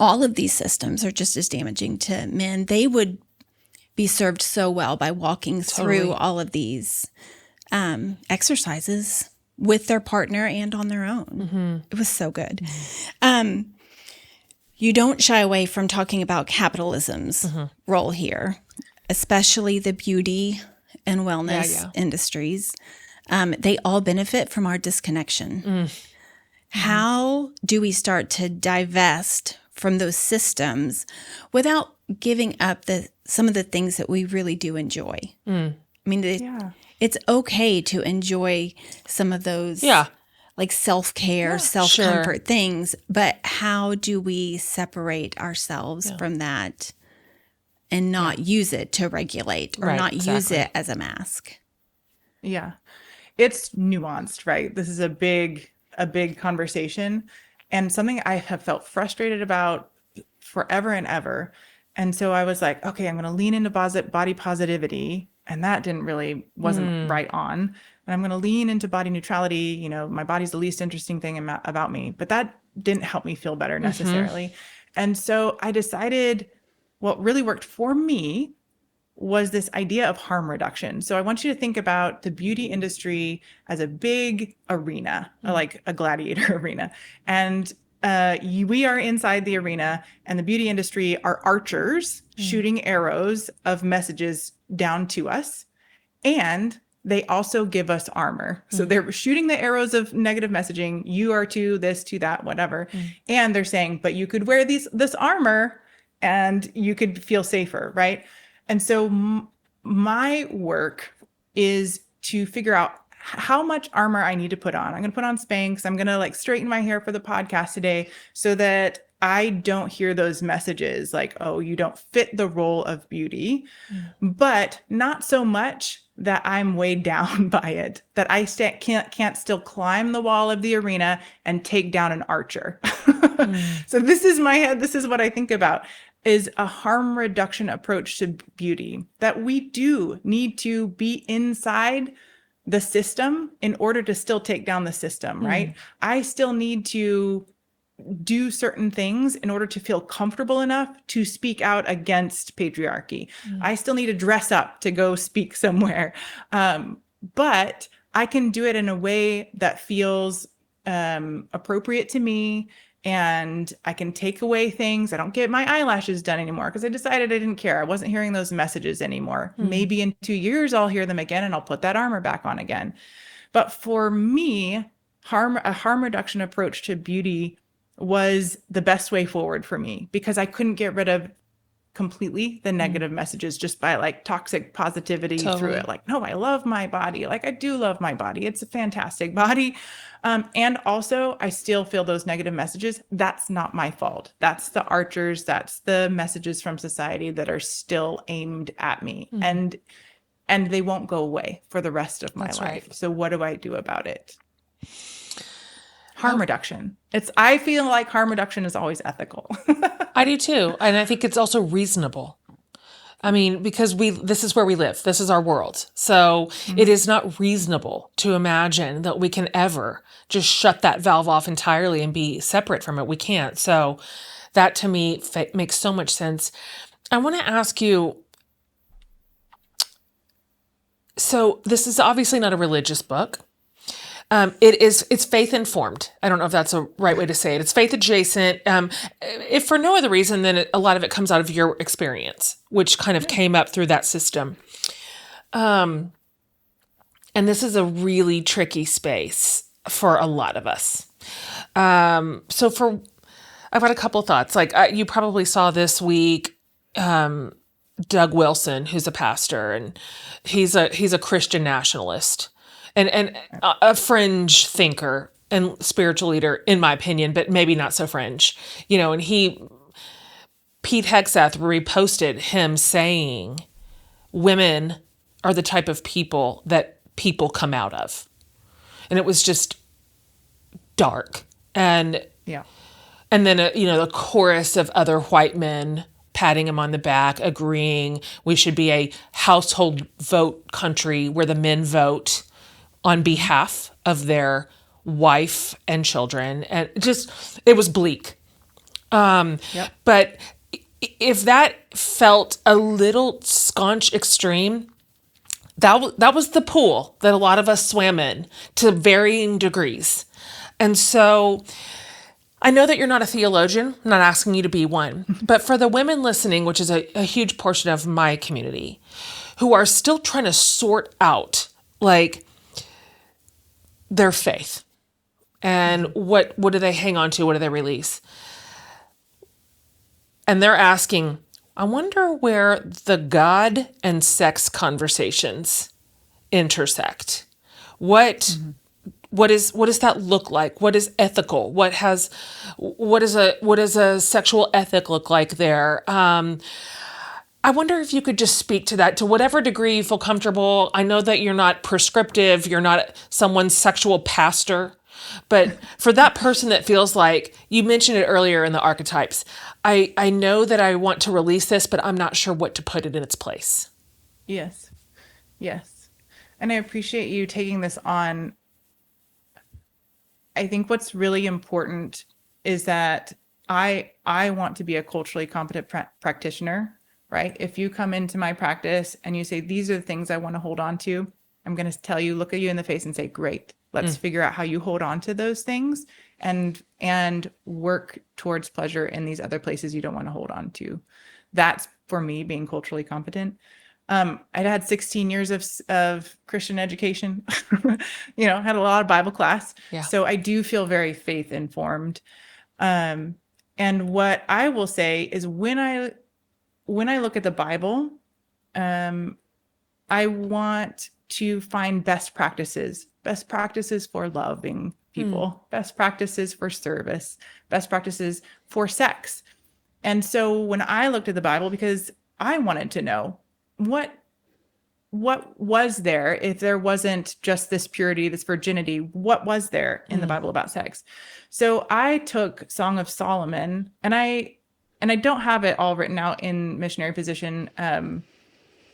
All of these systems are just as damaging to men. They would be served so well by walking through all of these exercises with their partner and on their own. It was so good. You don't shy away from talking about capitalism's role here, especially the beauty and wellness industries. They all benefit from our disconnection. How do we start to divest from those systems without giving up some of the things that we really do enjoy? I mean, it's okay to enjoy some of those like self-care, self-comfort things, but how do we separate ourselves from that and not use it to regulate or not use it as a mask? Yeah. It's nuanced, right? This is a big conversation and something I have felt frustrated about forever and ever. And so I was like, okay, I'm going to lean into body positivity. And that wasn't right on. And I'm going to lean into body neutrality. My body's the least interesting thing about me. But that didn't help me feel better necessarily. And so I decided what really worked for me was this idea of harm reduction. So I want you to think about the beauty industry as a big arena, like a gladiator arena. And we are inside the arena, and the beauty industry are archers shooting arrows of messages down to us. And they also give us armor. So they're shooting the arrows of negative messaging. You are to this, to that, whatever. And they're saying, but you could wear this armor and you could feel safer, right? And so my work is to figure out how much armor I need to put on. I'm going to put on Spanx. I'm going to like straighten my hair for the podcast today so that I don't hear those messages like, oh, you don't fit the role of beauty, but not so much that I'm weighed down by it, that I can't still climb the wall of the arena and take down an archer. So this is my head. This is what I think about, is a harm reduction approach to beauty, that we do need to be inside the system in order to still take down the system, right? I still need to do certain things in order to feel comfortable enough to speak out against patriarchy. I still need to dress up to go speak somewhere. But I can do it in a way that feels appropriate to me, and I can take away things. I don't get my eyelashes done anymore because I decided I didn't care. I wasn't hearing those messages anymore. Maybe in 2 years I'll hear them again and I'll put that armor back on again. But for me, a harm reduction approach to beauty was the best way forward for me, because I couldn't get rid of completely the negative messages just by like toxic positivity through it. Like, no, I love my body. Like, I do love my body. It's a fantastic body. And also I still feel those negative messages. That's not my fault. That's the archers. That's the messages from society that are still aimed at me. And they won't go away for the rest of my life. Right. So what do I do about it? Harm reduction. I feel like harm reduction is always ethical. I do too. And I think it's also reasonable. I mean, because this is where we live. This is our world. So it is not reasonable to imagine that we can ever just shut that valve off entirely and be separate from it. We can't. So that to me makes so much sense. I want to ask you, so this is obviously not a religious book. It's faith informed. I don't know if that's a right way to say it. It's faith adjacent. If for no other reason, then a lot of it comes out of your experience, which kind of came up through that system. And this is a really tricky space for a lot of us. I've got a couple of thoughts. Like you probably saw this week, Doug Wilson, who's a pastor, and he's a Christian nationalist. And a fringe thinker and spiritual leader, in my opinion, but maybe not so fringe, and Pete Hegseth reposted him saying, women are the type of people that people come out of. And it was just dark. And then, the chorus of other white men patting him on the back, agreeing we should be a household vote country where the men vote on behalf of their wife and children. And it was bleak. But if that felt a little sconch extreme, that was the pool that a lot of us swam in to varying degrees. And so I know that you're not a theologian. I'm not asking you to be one. But for the women listening, which is a huge portion of my community, who are still trying to sort out, like, their faith and what do they hang on to? What do they release? And they're asking, I wonder where the God and sex conversations intersect. What does that look like? What is ethical? What does a sexual ethic look like there? I wonder if you could just speak to that to whatever degree you feel comfortable. I know that you're not prescriptive. You're not someone's sexual pastor. But for that person that feels like, you mentioned it earlier in the archetypes, I know that I want to release this, but I'm not sure what to put it in its place. Yes. And I appreciate you taking this on. I think what's really important is that I want to be a culturally competent practitioner right? If you come into my practice and you say, these are the things I want to hold on to, I'm going to tell you, look at you in the face and say, great, let's figure out how you hold on to those things and work towards pleasure in these other places you don't want to hold on to. That's for me being culturally competent. I had 16 years of Christian education, had a lot of Bible class. Yeah. So I do feel very faith informed. And what I will say is when I look at the Bible, I want to find best practices for loving people, best practices for service, best practices for sex. And so when I looked at the Bible, because I wanted to know what was there, if there wasn't just this purity, this virginity, what was there in the Bible about sex? So I took Song of Solomon, and I don't have it all written out in Missionary Position,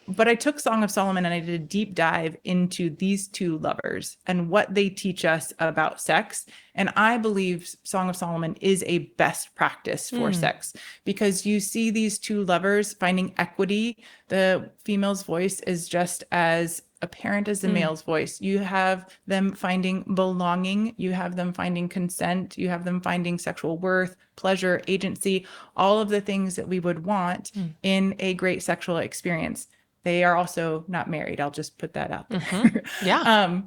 but I took Song of Solomon and I did a deep dive into these two lovers and what they teach us about sex. And I believe Song of Solomon is a best practice for sex, because you see these two lovers finding equity. The female's voice is just as apparent as the male's voice. You have them finding belonging. You have them finding consent. You have them finding sexual worth, pleasure, agency, all of the things that we would want in a great sexual experience. They are also not married. I'll just put that out there. Yeah.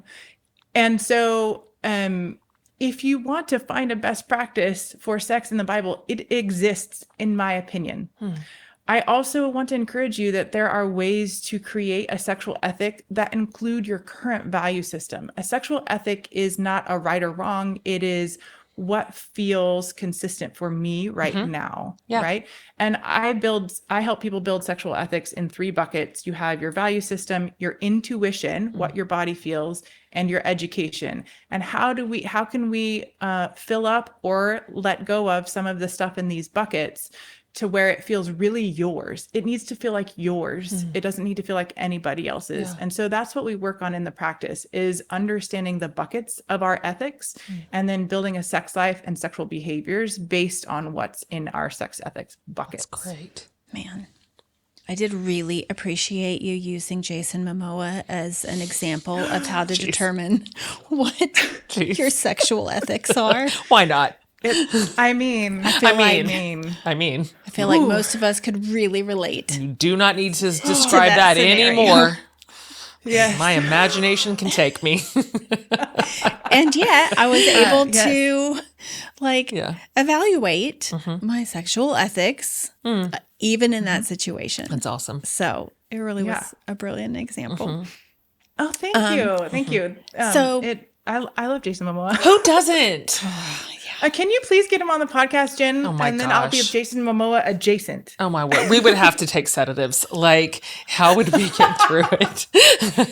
And so if you want to find a best practice for sex in the Bible, it exists, in my opinion. I also want to encourage you that there are ways to create a sexual ethic that include your current value system. A sexual ethic is not a right or wrong. It is what feels consistent for me right now, right? And I help people build sexual ethics in 3 buckets. You have your value system, your intuition, what your body feels, and your education. And how can we fill up or let go of some of the stuff in these buckets to where it feels really yours. It needs to feel like yours. It doesn't need to feel like anybody else's. And so that's what we work on in the practice, is understanding the buckets of our ethics and then building a sex life and sexual behaviors based on what's in our sex ethics buckets. That's great. Man, I did really appreciate you using Jason Momoa as an example of how to determine what your sexual ethics are. Why not? I feel like most of us could really relate. You do not need to describe that anymore. Yes. My imagination can take me. And yet I was able to evaluate my sexual ethics even in that situation. That's awesome. So it really was a brilliant example. Oh, thank you. Thank you. I love Jason Momoa. Who doesn't? Can you please get him on the podcast, Jen? Oh my And then gosh. I'll be a Jason Momoa adjacent. Oh my word. We would have to take sedatives. Like, how would we get through it?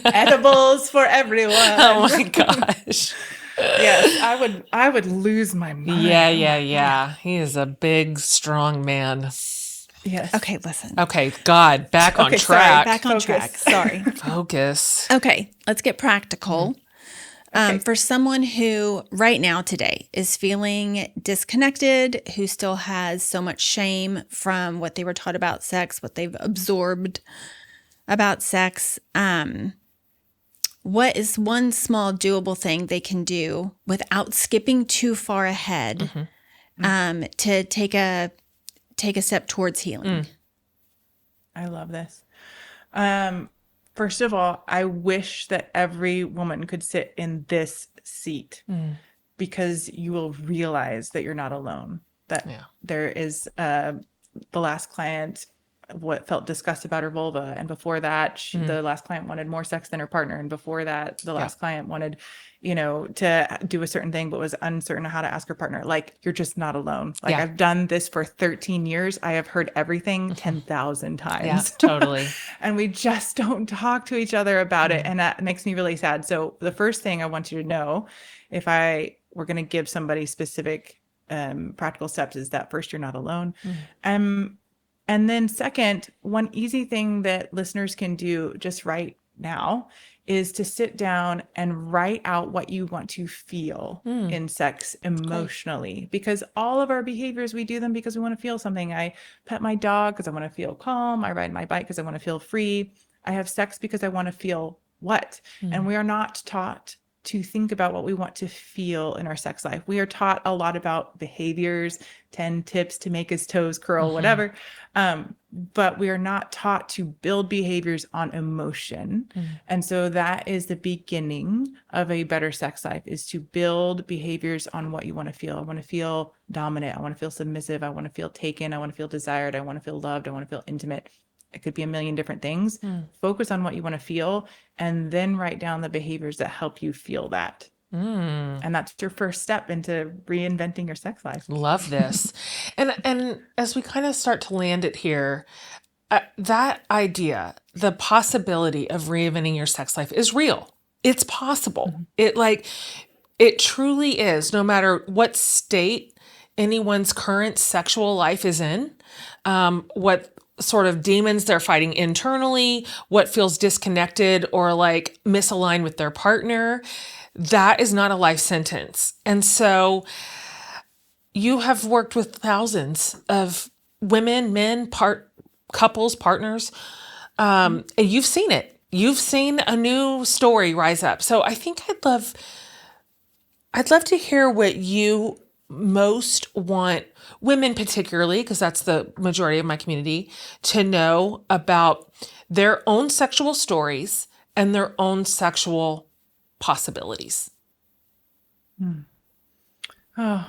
Edibles for everyone. Oh my gosh. Yes, I would lose my mind. Yeah. He is a big, strong man. Yes. Okay, listen. Okay, God, back on Sorry, track. Back on track. Sorry. Focus. Okay, let's get practical. For someone who right now today is feeling disconnected, who still has so much shame from what they were taught about sex, what they've absorbed about sex, what is one small doable thing they can do without skipping too far ahead to take a step towards healing? I love this. First of all, I wish that every woman could sit in this seat because you will realize that you're not alone. That there is the last client what felt disgust about her vulva, and before that the last client wanted more sex than her partner, and before that the last client wanted to do a certain thing but was uncertain of how to ask her partner. Like, you're just not alone. Like, I've done this for 13 years. I have heard everything 10,000 times. Yeah, totally. And we just don't talk to each other about it, and that makes me really sad. So the first thing I want you to know, if we're going to give somebody specific practical steps, is that first, you're not alone. And then second, one easy thing that listeners can do just right now is to sit down and write out what you want to feel in sex emotionally, because all of our behaviors, we do them because we want to feel something. I pet my dog because I want to feel calm. I ride my bike because I want to feel free. I have sex because I want to feel what? And we are not taught to think about what we want to feel in our sex life. We are taught a lot about behaviors, 10 tips to make his toes curl, whatever. But we are not taught to build behaviors on emotion. And so that is the beginning of a better sex life, is to build behaviors on what you want to feel. I want to feel dominant. I want to feel submissive. I want to feel taken. I want to feel desired. I want to feel loved. I want to feel intimate. It could be a million different things. Focus on what you want to feel and then write down the behaviors that help you feel that. And that's your first step into reinventing your sex life. Love this. And as we kind of start to land it here, that idea, the possibility of reinventing your sex life is real. It's possible. It truly is, no matter what state anyone's current sexual life is in, what sort of demons they're fighting internally, what feels disconnected or like misaligned with their partner. That is not a life sentence. And so you have worked with thousands of women, men, couples, partners, and you've seen it. You've seen a new story rise up. So I think I'd love to hear what you most want women, particularly, because that's the majority of my community, to know about their own sexual stories and their own sexual possibilities. Yeah,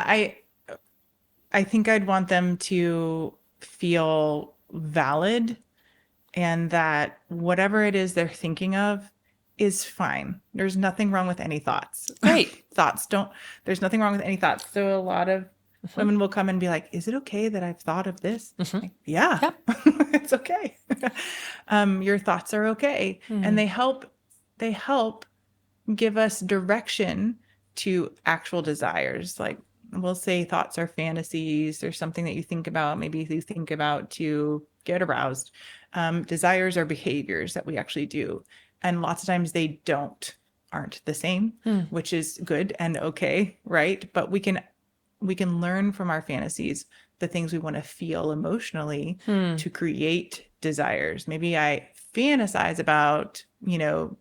I think I'd want them to feel valid, and that whatever it is they're thinking of is fine. There's nothing wrong with any thoughts. Great. There's nothing wrong with any thoughts. So a lot of women will come and be like, is it okay that I've thought of this? Like, yeah, Yep. it's okay. Your thoughts are okay. And they help give us direction to actual desires. Like, we'll say thoughts are fantasies or something that you think about. Maybe you think about to get aroused. Desires are behaviors that we actually do. And lots of times they aren't the same, which is good and okay, right? But we can learn from our fantasies the things we want to feel emotionally to create desires. Maybe I fantasize about,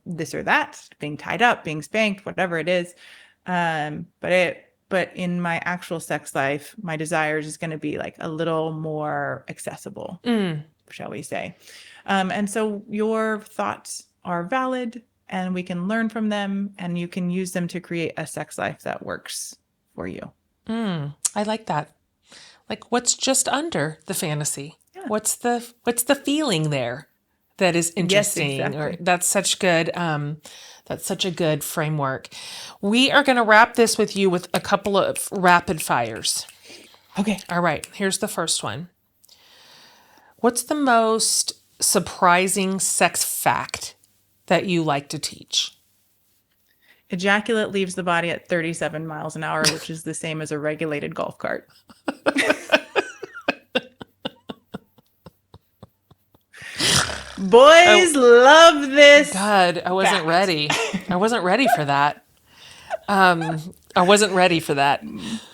this or that, being tied up, being spanked, whatever it is. But in my actual sex life, my desires is going to be like a little more accessible, shall we say. And so your thoughts are valid, and we can learn from them, and you can use them to create a sex life that works for you. I like that. Like, what's just under the fantasy? Yeah. What's the feeling there that is interesting? Yes, exactly. Or that's such a good framework. We are going to wrap this with you with a couple of rapid fires. Okay. All right. Here's the first one. What's the most surprising sex fact that you like to teach? Ejaculate leaves the body at 37 miles an hour, which is the same as a regulated golf cart. Boys love this. God, I wasn't ready. I wasn't ready for that. I wasn't ready for that.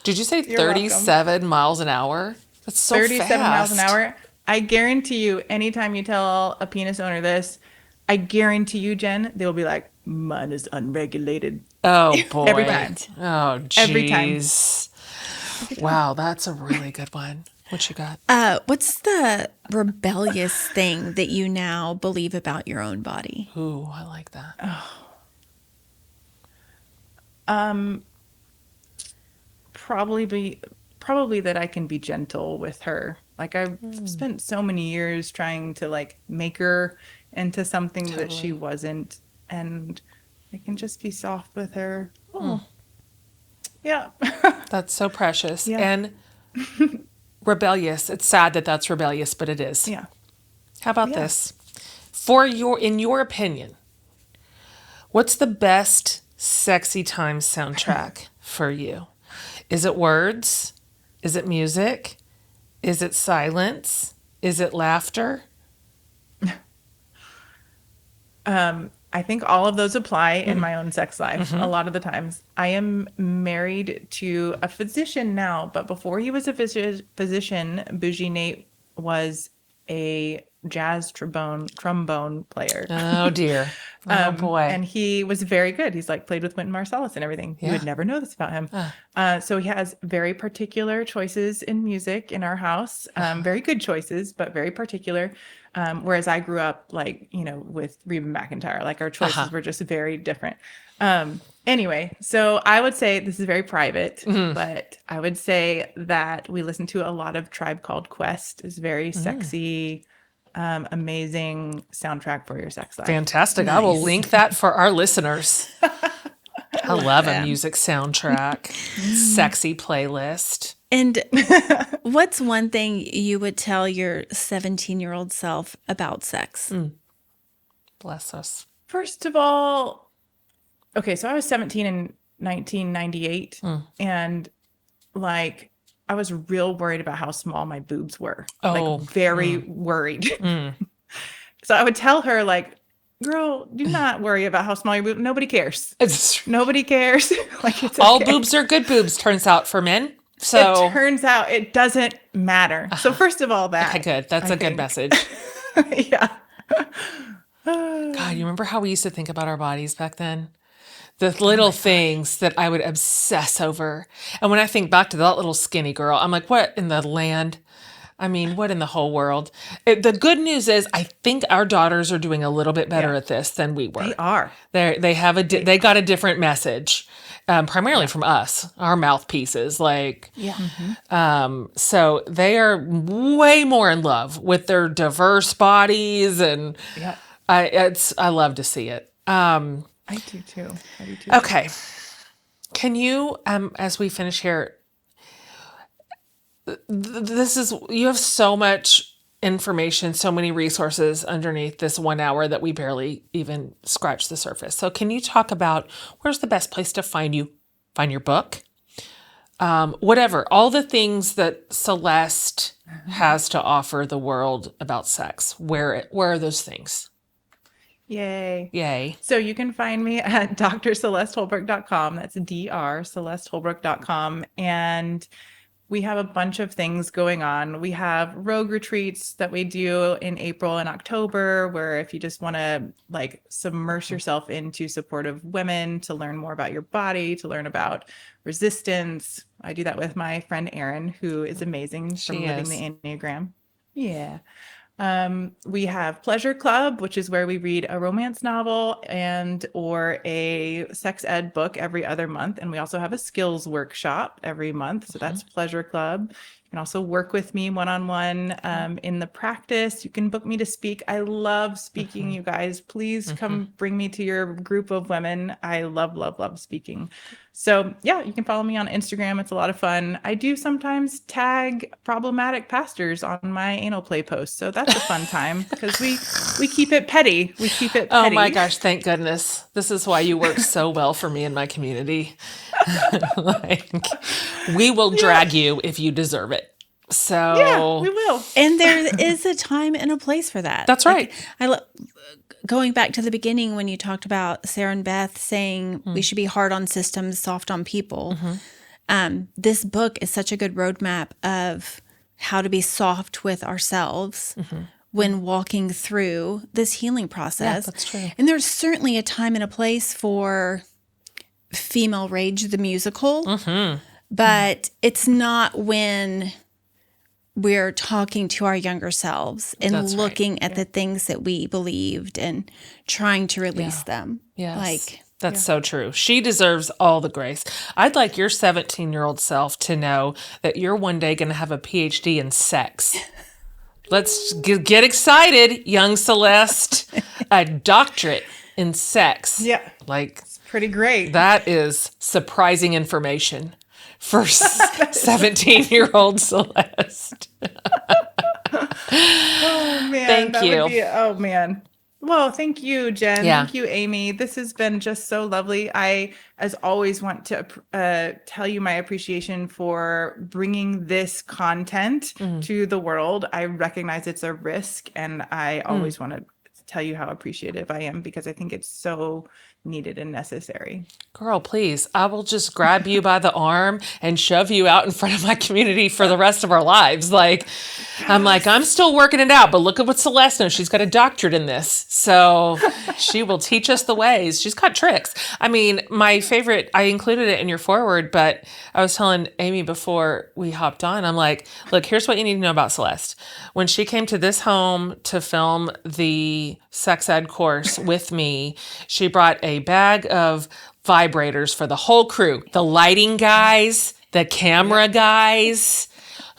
Did you say 37 miles an hour? That's so 37 fast. miles an hour. I guarantee you, anytime you tell a penis owner this, I guarantee you, Jen, they'll be like, mine is unregulated. Oh, boy. Every time. Oh, jeez. Every time. Wow, that's a really good one. What you got? What's the rebellious thing that you now believe about your own body? Ooh, I like that. Probably that I can be gentle with her. Like, I've spent so many years trying to like make her into something that she wasn't, and I can just be soft with her. Oh, yeah. That's so precious. Yeah. And rebellious. It's sad that that's rebellious, but it is. Yeah. How about this? In your opinion, what's the best sexy time soundtrack for you? Is it words? Is it music? Is it silence? Is it laughter? I think all of those apply in my own sex life a lot of the times. I am married to a physician now, but before he was a physician, Bougie Nate was a jazz trombone player. Oh dear. Oh boy. And he was very good. He's like played with Wynton Marsalis and everything. You would never know this about him. So he has very particular choices in music in our house. Very good choices, but very particular. Whereas I grew up like, with Reba McEntire, like our choices were just very different. Anyway, so I would say this is very private, but I would say that we listen to a lot of Tribe Called Quest. Is very sexy, amazing soundtrack for your sex life. Fantastic. I will link that for our listeners. I love a music soundtrack, sexy playlist. And what's one thing you would tell your 17-year-old self about sex? Bless us. First of all, okay, so I was 17 in 1998, and like I was real worried about how small my boobs were. Like very worried. So I would tell her like, girl, do not worry about how small your boobs. Nobody cares. Nobody cares. Like it's all okay. boobs are good boobs, turns out, for men. So it turns out it doesn't matter. So first of all, that. Okay, good. That's a good message. Yeah. God, you remember how we used to think about our bodies back then? The little things that I would obsess over. And when I think back to that little skinny girl, I'm like, what in the land? I mean, what in the whole world? The good news is I think our daughters are doing a little bit better at this than we were. They are. They got a different message, primarily from us, our mouthpieces. Like, so they are way more in love with their diverse bodies, and I love to see it. I do too. Okay, can you, as we finish here? You have so much information, so many resources underneath this 1 hour that we barely even scratch the surface. So can you talk about where's the best place to find you, find your book, whatever, all the things that Celeste has to offer the world about sex? Where are those things? Yay. So you can find me at drcelesteholbrook.com. That's drcelesteholbrook.com. And we have a bunch of things going on. We have rogue retreats that we do in April and October, where if you just want to like submerge yourself into supportive women, to learn more about your body, to learn about resistance. I do that with my friend Erin, who is amazing from Living the Enneagram. Yeah. We have Pleasure Club, which is where we read a romance novel or a sex ed book every other month. And we also have a skills workshop every month. So that's Pleasure Club. You can also work with me one-on-one in the practice. You can book me to speak. I love speaking, you guys. Please come bring me to your group of women. I love, love, love speaking. So yeah, you can follow me on Instagram. It's a lot of fun. I do sometimes tag problematic pastors on my anal play posts. So that's a fun time because we keep it petty. We keep it petty. Oh my gosh, thank goodness. This is why you work so well for me and my community. Like, we will drag you if you deserve it. So yeah, we will. And there is a time and a place for that. That's right. Going back to the beginning when you talked about Sarah and Beth saying we should be hard on systems, soft on people. This book is such a good roadmap of how to be soft with ourselves when walking through this healing process. Yeah, that's true. And there's certainly a time and a place for Female Rage the musical, but it's not when we're talking to our younger selves and looking at the things that we believed and trying to release them. Yes. That's so true. She deserves all the grace. I'd like your 17-year-old self to know that you're one day going to have a PhD in sex. Let's get excited, young Celeste. A doctorate in sex. Yeah. Like, it's pretty great. That is surprising information for 17-year-old Celeste. Oh man. Thank you. Oh man. Well, thank you, Jen. Yeah. Thank you, Amy. This has been just so lovely. I, as always, want to tell you my appreciation for bringing this content to the world. I recognize it's a risk, and I always want to tell you how appreciative I am because I think it's so needed and necessary. Girl, please, I will just grab you by the arm and shove you out in front of my community for the rest of our lives. Like, I'm like, I'm still working it out, but look at what Celeste knows. She's got a doctorate in this. So she will teach us the ways. She's got tricks. I mean, my favorite, I included it in your forward, but I was telling Amy before we hopped on, I'm like, look, here's what you need to know about Celeste. When she came to this home to film the sex ed course with me, she brought a bag of vibrators for the whole crew, the lighting guys, the camera guys,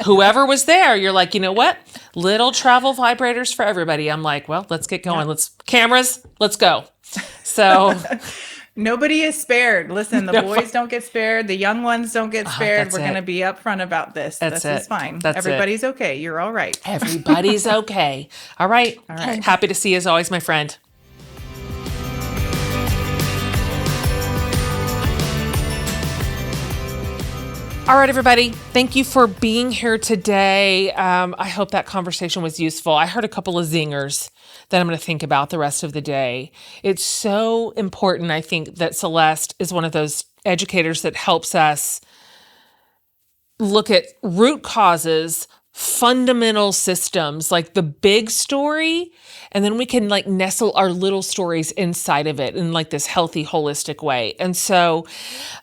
whoever was there. You're like, you know what? Little travel vibrators for everybody. I'm like, well, let's get going. Cameras, let's go. So nobody is spared. Listen, the boys don't get spared. The young ones don't get spared. We're going to be upfront about this. This is fine. Everybody's okay. You're all right. Everybody's okay. All right. All right. Happy to see you as always, my friend. All right, everybody. Thank you for being here today. I hope that conversation was useful. I heard a couple of zingers that I'm going to think about the rest of the day. It's so important, I think, that Celeste is one of those educators that helps us look at root causes, fundamental systems, like the big story, and then we can like nestle our little stories inside of it in like this healthy, holistic way. And so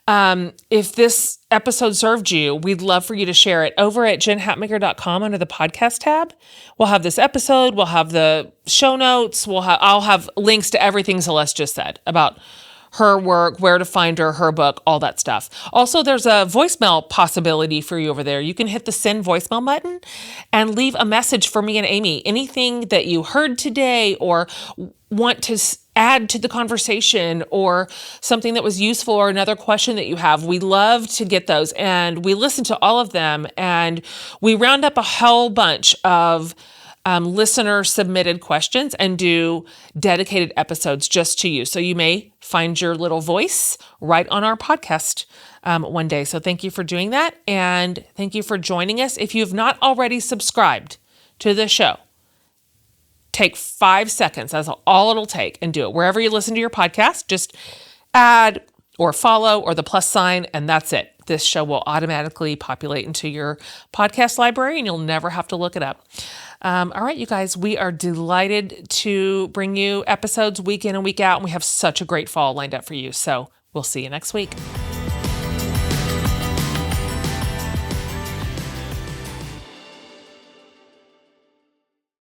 if this episode served you, we'd love for you to share it over at jenhatmaker.com under the podcast tab. We'll have this episode, we'll have the show notes, I'll have links to everything Celeste just said about her work, where to find her book, all that stuff. Also, there's a voicemail possibility for you over there. You can hit the send voicemail button and leave a message for me and Amy. Anything that you heard today or want to add to the conversation or something that was useful or another question that you have. We love to get those and we listen to all of them and we round up a whole bunch of listener submitted questions and do dedicated episodes just to you. So you may find your little voice right on our podcast one day. So thank you for doing that. And thank you for joining us. If you have not already subscribed to the show, take 5 seconds. That's all it'll take and do it. Wherever you listen to your podcast, just add or follow or the plus sign, and that's it. This show will automatically populate into your podcast library and you'll never have to look it up. All right, you guys, we are delighted to bring you episodes week in and week out, and we have such a great fall lined up for you. So we'll see you next week.